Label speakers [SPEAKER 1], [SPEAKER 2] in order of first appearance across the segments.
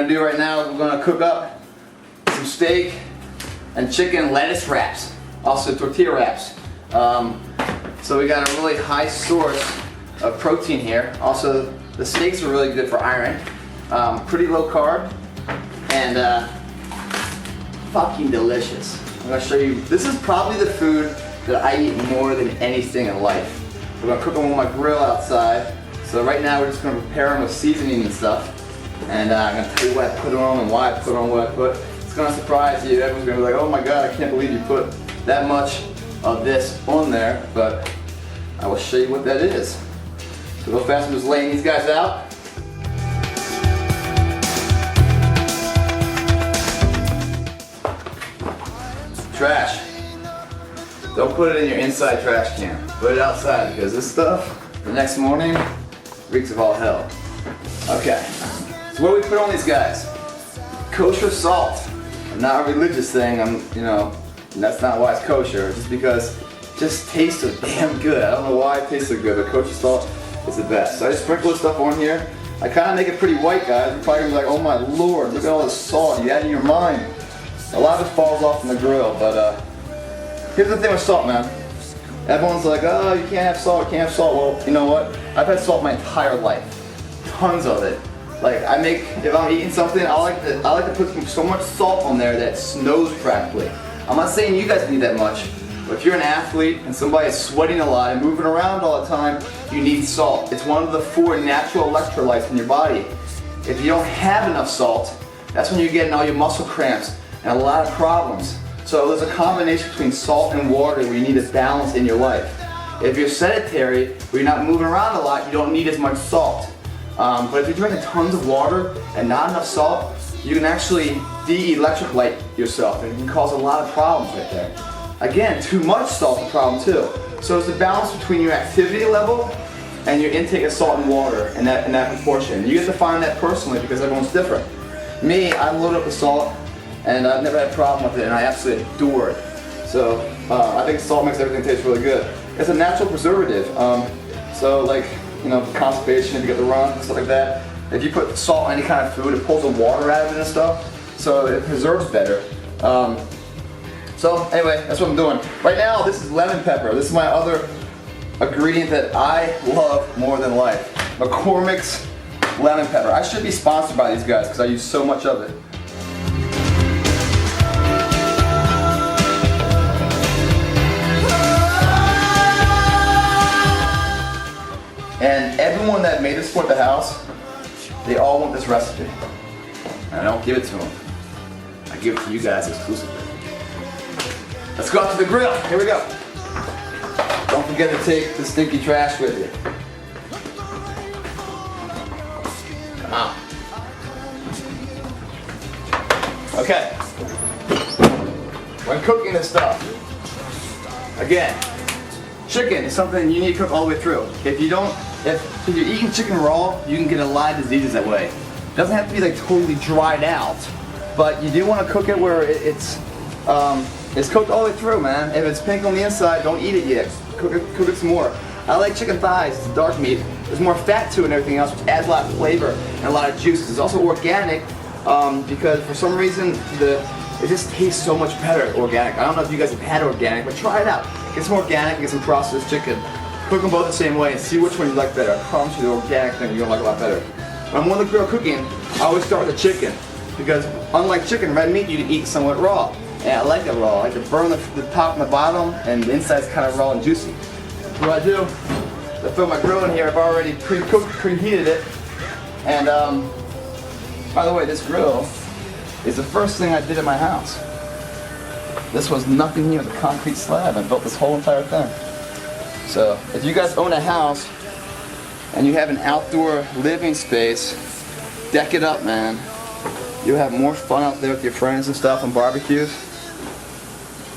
[SPEAKER 1] going to do right now is we're going to cook up some steak and chicken lettuce wraps, also tortilla wraps. So we got a really high source of protein here. Also, the steaks are really good for iron. Pretty low carb and fucking delicious. I'm going to show you. This is probably the food that I eat more than anything in life. We're going to cook them on my grill outside. So right now we're just going to prepare them with seasoning and stuff. And I'm going to tell you what I put on and why I put on what I put. It's going to surprise you. Everyone's going to be like, oh my god, I can't believe you put that much of this on there. But I will show you what that is. So real fast, I'm just laying these guys out. Trash. Don't put it in your inside trash can. Put it outside because this stuff, the next morning, reeks of all hell. Okay, so what do we put on these guys? Kosher salt. Not a religious thing, and that's not why it's kosher, just because it just tastes so damn good. I don't know why it tastes so good, but kosher salt is the best. So I just sprinkle this stuff on here. I kind of make it pretty white, guys. You're probably gonna be like, oh my lord, look at all this salt you add in your mind. A lot of it falls off from the grill, but here's the thing with salt, man. Everyone's like, oh, you can't have salt, you can't have salt. Well, you know what? I've had salt my entire life. Tons of it. Like, if I'm eating something, I like to put so much salt on there that it snows practically. I'm not saying you guys need that much, but if you're an athlete and somebody is sweating a lot and moving around all the time, you need salt. It's one of the 4 natural electrolytes in your body. If you don't have enough salt, that's when you're getting all your muscle cramps and a lot of problems. So there's a combination between salt and water where you need a balance in your life. If you're sedentary, where you're not moving around a lot, you don't need as much salt. But if you're drinking tons of water and not enough salt, you can actually de-electrolyte yourself and it can cause a lot of problems right there. Again, too much salt is a problem too. So it's a balance between your activity level and your intake of salt and water in that proportion. You get to find that personally because everyone's different. Me, I load up with salt and I've never had a problem with it and I absolutely adore it. So I think salt makes everything taste really good. It's a natural preservative. So like, constipation, if you get the runs and stuff like that. If you put salt on any kind of food, it pulls the water out of it and stuff, so it preserves better. So anyway, that's what I'm doing. Right now, this is lemon pepper. This is my other ingredient that I love more than life. McCormick's lemon pepper. I should be sponsored by these guys because I use so much of it. And everyone that made this for the house, they all want this recipe. And I don't give it to them. I give it to you guys exclusively. Let's go out to the grill. Here we go. Don't forget to take the stinky trash with you. Come on. Okay. When cooking this stuff, again, chicken is something you need to cook all the way through. If you're eating chicken raw, you can get a lot of diseases that way. It doesn't have to be like totally dried out, but you do want to cook it where it's cooked all the way through, man. If it's pink on the inside, don't eat it yet. Cook it some more. I like chicken thighs. It's dark meat. There's more fat to it and everything else, which adds a lot of flavor and a lot of juice. It's also organic because for some reason it just tastes so much better organic. I don't know if you guys have had organic, but try it out. Get some organic, get some processed chicken. Cook them both the same way and see which one you like better. I promise you the organic thing you're gonna like a lot better. When I'm on the grill cooking, I always start with the chicken because unlike chicken, red meat you can eat somewhat raw. And I like it raw. I like to burn the top and the bottom and the inside's kind of raw and juicy. What I do, I throw my grill in here. I've already pre-cooked, preheated it. And by the way, this grill is the first thing I did in my house. This was nothing here, it was a concrete slab. I built this whole entire thing. So if you guys own a house and you have an outdoor living space, deck it up, man. You'll have more fun out there with your friends and stuff on barbecues.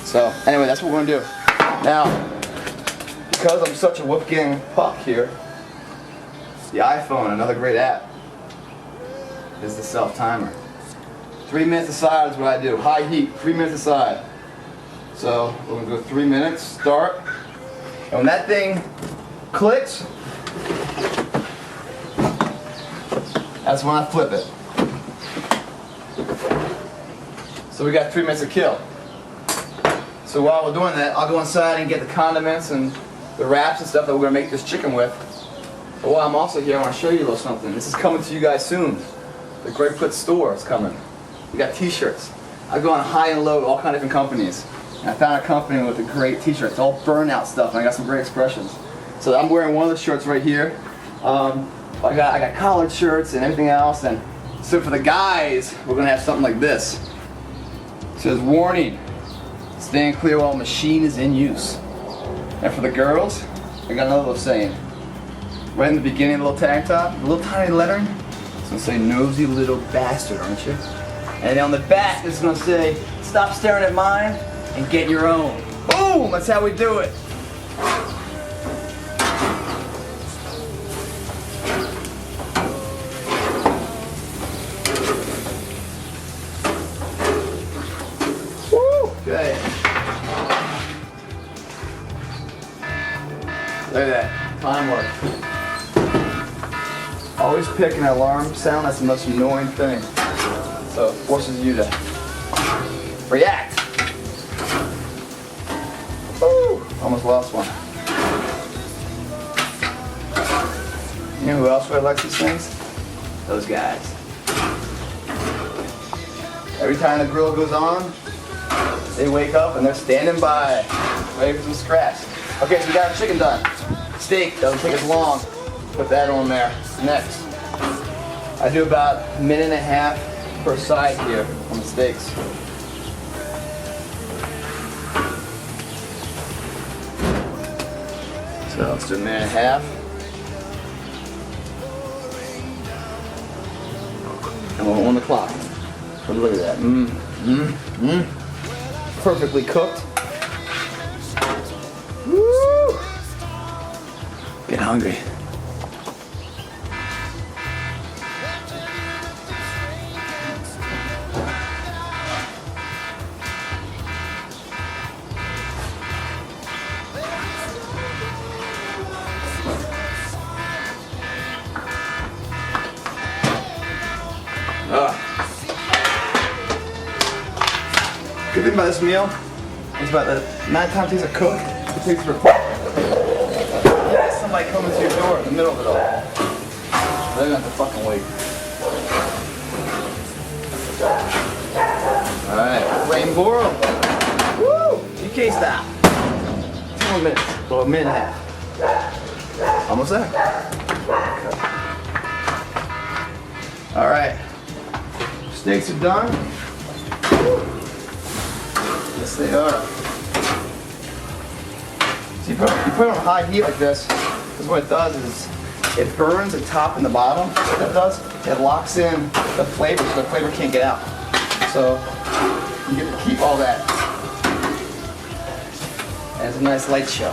[SPEAKER 1] So anyway, that's what we're gonna do. Now, because I'm such a Wolfgang puck here, the iPhone, another great app, is the self-timer. 3 minutes aside is what I do. High heat, 3 minutes aside. So we're gonna go 3 minutes, start. And when that thing clicks, that's when I flip it. So we got 3 minutes to kill. So while we're doing that, I'll go inside and get the condiments and the wraps and stuff that we're gonna make this chicken with. But while I'm also here, I want to show you a little something. This is coming to you guys soon. The great Plitt store is coming. We got t-shirts. I go on high and low, all kind of different companies. And I found a company with a great t-shirt. It's all burnout stuff, and I got some great expressions. So I'm wearing one of the shirts right here. I got collared shirts and everything else. And so for the guys, we're gonna have something like this. It says, warning, stand clear while machine is in use. And for the girls, I got another little saying. Right in the beginning of the little tank top, the little tiny lettering, it's gonna say, nosy little bastard, aren't you? And on the back, it's gonna say, stop staring at mine and get your own. Boom! That's how we do it. Okay. Look at that. Time work. Always pick an alarm sound. That's the most annoying thing. So it forces you to react. Woo! Almost lost one. You know who else really likes these things? Those guys. Every time the grill goes on, they wake up and they're standing by, ready for some scraps. Okay, so we got our chicken done. Steak, doesn't take as long. Put that on there. Next, I do about 1.5 minutes per side here on the steaks. So let's do 1.5 minutes. And we're on the clock. But look at that. Perfectly cooked. Woo! Get hungry. Good thing about this meal is about the amount of time it takes to cook, it takes to report. Yeah, somebody coming to your door in the middle of it all. They're gonna have to fucking wait. Alright, rainbow. Woo! GK style. 2 more minutes. Well, 1.5 minutes. Almost there. Alright. Steaks are done. Yes, they are. So you put it on high heat like this, because what it does is it burns the top and the bottom. What it does, it locks in the flavor so the flavor can't get out. So you get to keep all that. And it's a nice light show.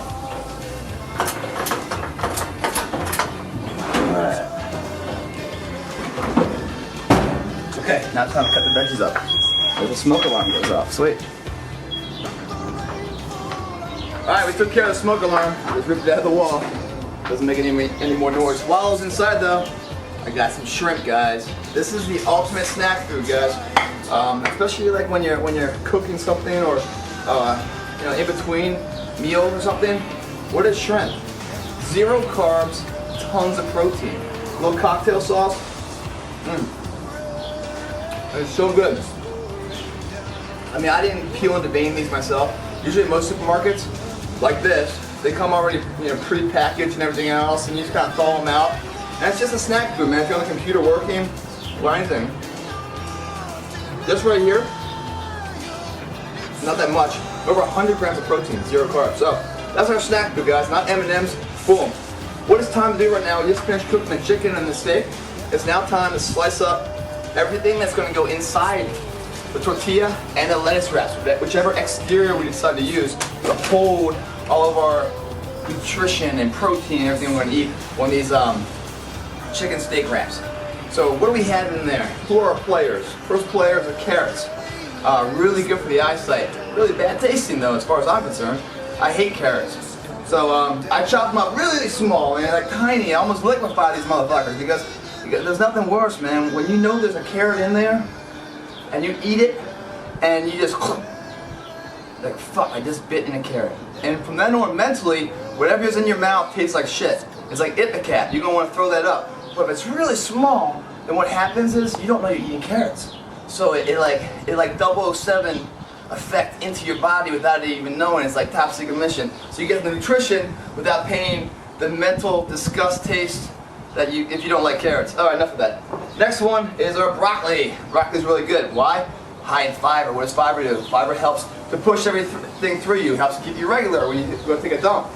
[SPEAKER 1] Alright. Okay, now it's time to cut the veggies up. There's a smoke alarm goes off. Sweet. Alright, we took care of the smoke alarm. Just ripped it out of the wall. Doesn't make any more noise. While I was inside though, I got some shrimp, guys. This is the ultimate snack food, guys. Especially like when you're cooking something or in between meals or something. What is shrimp? 0 carbs, tons of protein. A little cocktail sauce. It's so good. I mean, I didn't peel and devein these myself. Usually most supermarkets, like this, they come already pre-packaged and everything else, and you just kind of thaw them out. And it's just a snack food, man. If you're on the computer working or anything. This right here, not that much. Over 100 grams of protein, 0 carbs. So that's our snack food, guys. Not M&Ms. Boom. What it's time to do right now? We just finished cooking the chicken and the steak. It's now time to slice up everything that's going to go inside the tortilla and the lettuce wraps, whichever exterior we decide to use to hold all of our nutrition and protein and everything we're going to eat on these chicken steak wraps. So what do we have in there? 4 players. First player is the carrots. Really good for the eyesight. Really bad tasting though, as far as I'm concerned. I hate carrots. So I chop them up really small, man, like tiny. I almost liquefy these motherfuckers because there's nothing worse, man. When you know there's a carrot in there and you eat it, and you just like, fuck, I just bit in a carrot. And from then on, mentally, whatever is in your mouth tastes like shit. It's like Ipecac, you're gonna want to throw that up. But if it's really small, then what happens is you don't know you're eating carrots. So it like 007 effect into your body without it even knowing. It's like top secret mission. So you get the nutrition without paying the mental disgust taste that if you don't like carrots. All right, enough of that. Next one is our broccoli. Broccoli is really good. Why? High in fiber. What does fiber do? Fiber helps to push everything through you. Helps to keep you regular when you go take a dump.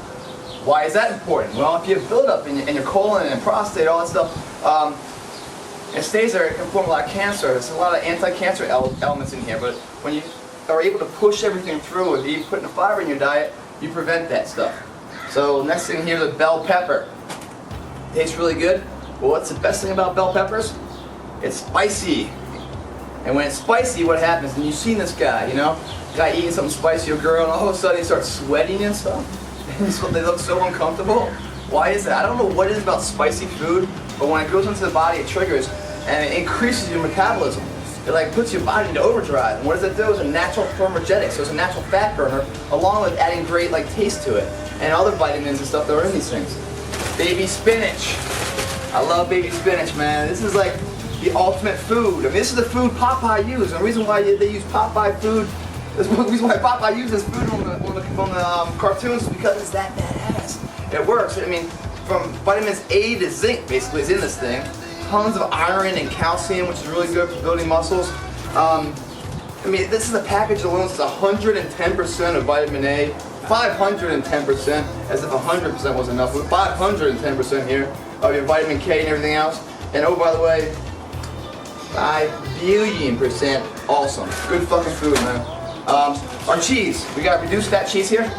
[SPEAKER 1] Why is that important? Well, if you have buildup in your colon and prostate, all that stuff, it stays there. It can form a lot of cancer. There's a lot of anti-cancer elements in here. But when you are able to push everything through, if you put the fiber in your diet, you prevent that stuff. So next thing here, the bell pepper. Tastes really good. Well, what's the best thing about bell peppers? It's spicy. And when it's spicy, what happens? And you've seen this guy, you know? Guy eating something spicy, or girl, and all of a sudden he starts sweating and stuff. And so they look so uncomfortable. Why is that? I don't know what it is about spicy food, but when it goes into the body, it triggers and it increases your metabolism. It like puts your body into overdrive. And what does it do? It's a natural thermogenic, so it's a natural fat burner, along with adding great like taste to it and other vitamins and stuff that are in these things. Baby spinach. I love baby spinach, man. This is like the ultimate food. I mean, this is the food Popeye used. And the reason why they use Popeye food, the reason why Popeye uses food on the cartoons is because it's that badass. It works. I mean, from vitamins A to zinc, basically, is in this thing. Tons of iron and calcium, which is really good for building muscles. I mean, this is a package alone. It's 110% of vitamin A, 510%, as if 100% was enough. With 510% here of your vitamin K and everything else. And oh, by the way, 5 billion% awesome. Good fucking food, man. Our cheese. We got reduced fat cheese here.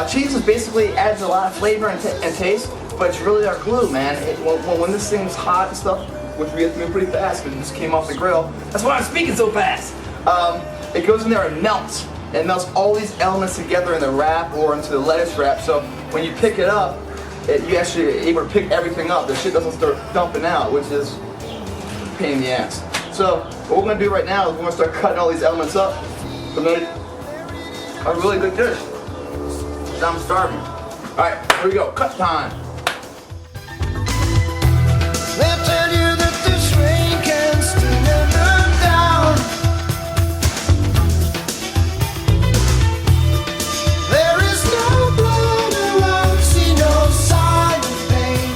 [SPEAKER 1] Cheese is basically adds a lot of flavor and taste, but it's really our glue, man. When this thing's hot and stuff, which we have to move pretty fast because it just came off the grill. That's why I'm speaking so fast. It goes in there and melts. It melts all these elements together in the wrap or into the lettuce wrap. So when you pick it up, you actually are able to pick everything up. The shit doesn't start dumping out, which is a pain in the ass. So what we're gonna do right now is we're gonna start cutting all these elements up to make a really good dish. So I'm starving. All right, here we go. Cut time.
[SPEAKER 2] They'll tell you that this rain can still never down. There is no blood who won't see no sign of pain.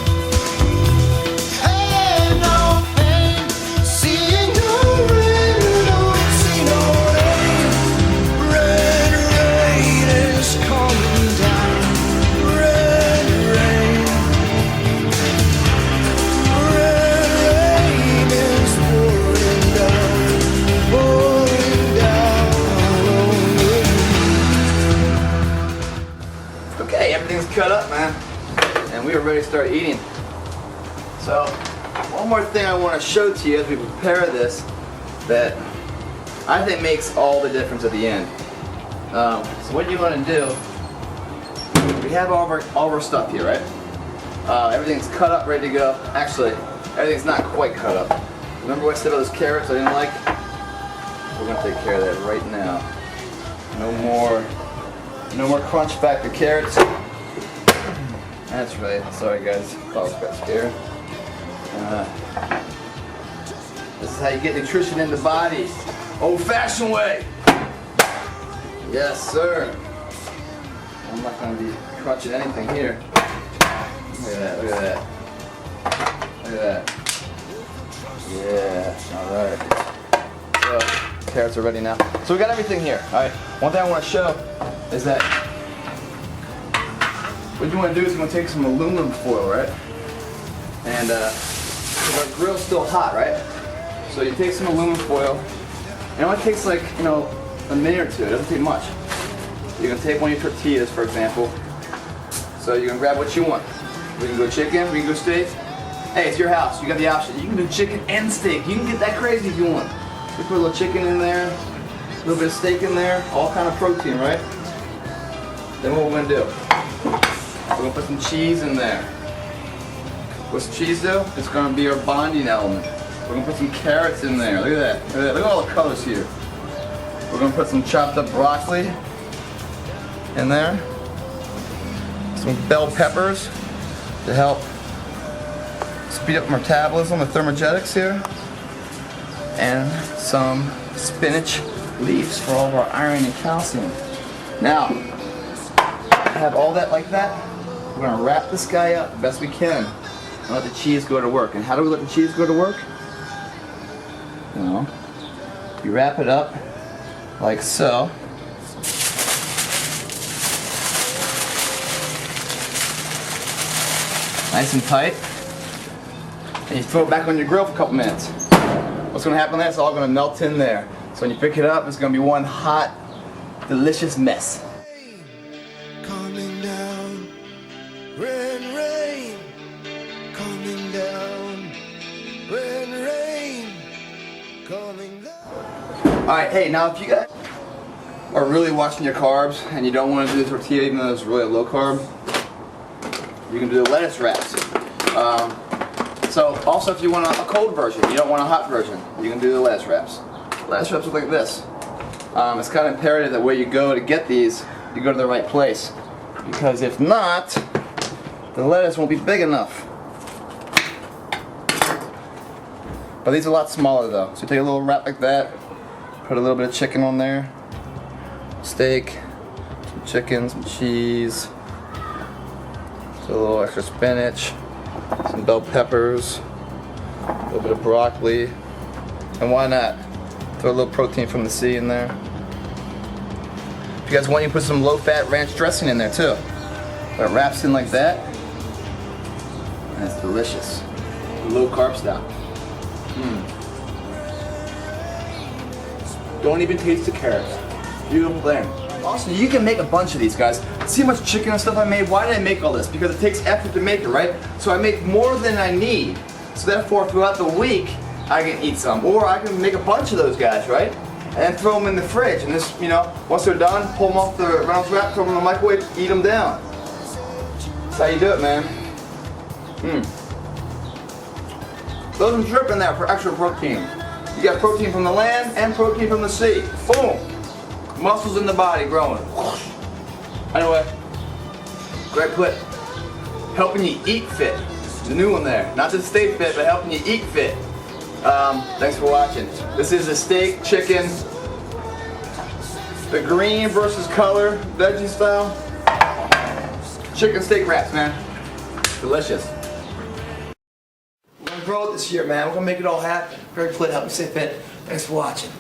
[SPEAKER 2] Hey, no pain. Seeing no rain, don't see no rain. Red rain is coming down. Red rain.
[SPEAKER 1] Okay, everything's cut up, man, and we are ready to start eating. So, one more thing I want to show to you as we prepare this that I think makes all the difference at the end. So what you want to do, we have all of our stuff here, right? Everything's cut up, ready to go. Actually, everything's not quite cut up. Remember what I said about those carrots I didn't like? We're going to take care of that right now. No more crunch factor carrots. That's right. Sorry guys, I was got scared. This is how you get nutrition in the body. Old-fashioned way. Yes, sir. I'm not going to be crunching anything here. Look at that, look at that. Look at that. Yeah, alright. So, carrots are ready now. So we got everything here. Alright, one thing I want to show is that what you want to do is you want to take some aluminum foil, right? And our grill's still hot, right? So you take some aluminum foil, and it only takes like, you know, a minute or two. It doesn't take much. You're going to take one of your tortillas, for example. So you can grab what you want. We can go chicken, we can go steak. Hey, it's your house. You got the option. You can do chicken and steak. You can get that crazy if you want. We put a little chicken in there, a little bit of steak in there, all kind of protein, right? Then what we're going to do, we're going to put some cheese in there. What's cheese do? It's going to be our bonding element. We're going to put some carrots in there. Look at that. Look at that. Look at all the colors here. We're We're gonna put some chopped up broccoli in there. Some bell peppers to help speed up metabolism, the thermogenics here. And some spinach leaves for all of our iron and calcium. Now, have all that like that. We're gonna wrap this guy up the best we can and let the cheese go to work. And how do we let the cheese go to work? You know, you wrap it up like so. Nice and tight. And you throw it back on your grill for a couple minutes. What's gonna happen there? It's all gonna melt in there. So when you pick it up, it's gonna be one hot, delicious mess.
[SPEAKER 2] Coming down, rain, rain, coming down, rain, coming down.
[SPEAKER 1] Alright, hey, now if you guys are really watching your carbs and you don't want to do the tortilla even though it's really low carb, you can do the lettuce wraps. So also if you want a cold version, you don't want a hot version, you can do the lettuce wraps. Lettuce wraps look like this. It's kind of imperative that where you go to get these, you go to the right place. Because if not, the lettuce won't be big enough. But these are a lot smaller though. So take a little wrap like that, put a little bit of chicken on there, steak, some chicken, some cheese, a little extra spinach, some bell peppers, a little bit of broccoli, and why not throw a little protein from the sea in there. If you guys want, you can put some low-fat ranch dressing in there too. That wraps in like that, and it's delicious. Low-carb style. Don't even taste the carrots. Beautiful thing. Also, you can make a bunch of these, guys. See how much chicken and stuff I made? Why did I make all this? Because it takes effort to make it, right? So I make more than I need. So therefore, throughout the week, I can eat some. Or I can make a bunch of those guys, right? And throw them in the fridge. And this, you know, once they're done, pull them off the Reynolds wrap, throw them in the microwave, eat them down. That's how you do it, man. Throw some shrimp in there for extra protein. You got protein from the land and protein from the sea. Boom! Muscles in the body growing. Anyway, great Plitt. Helping you eat fit. The new one there. Not just stay fit, but helping you eat fit. Thanks for watching. This is a steak, chicken, the green versus color, veggie style. Chicken steak wraps, man. Delicious. We're gonna grow it this year, man. We're gonna make it all happen. Great Plitt, help me stay fit. Thanks for watching.